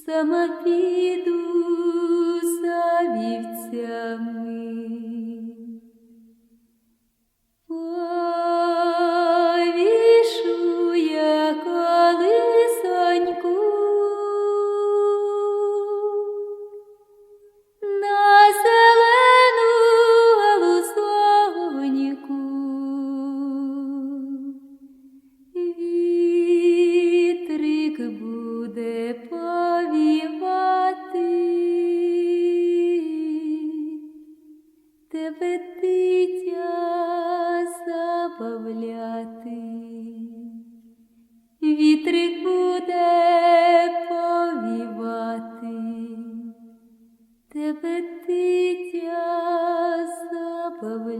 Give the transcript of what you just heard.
сама піду за вівцями. Повішу я колисоньку на зелену галузоньку. Вітрик буде повівати, тебе дитя забавляти. Вітрик буде повівати, тебе дитя забавляти.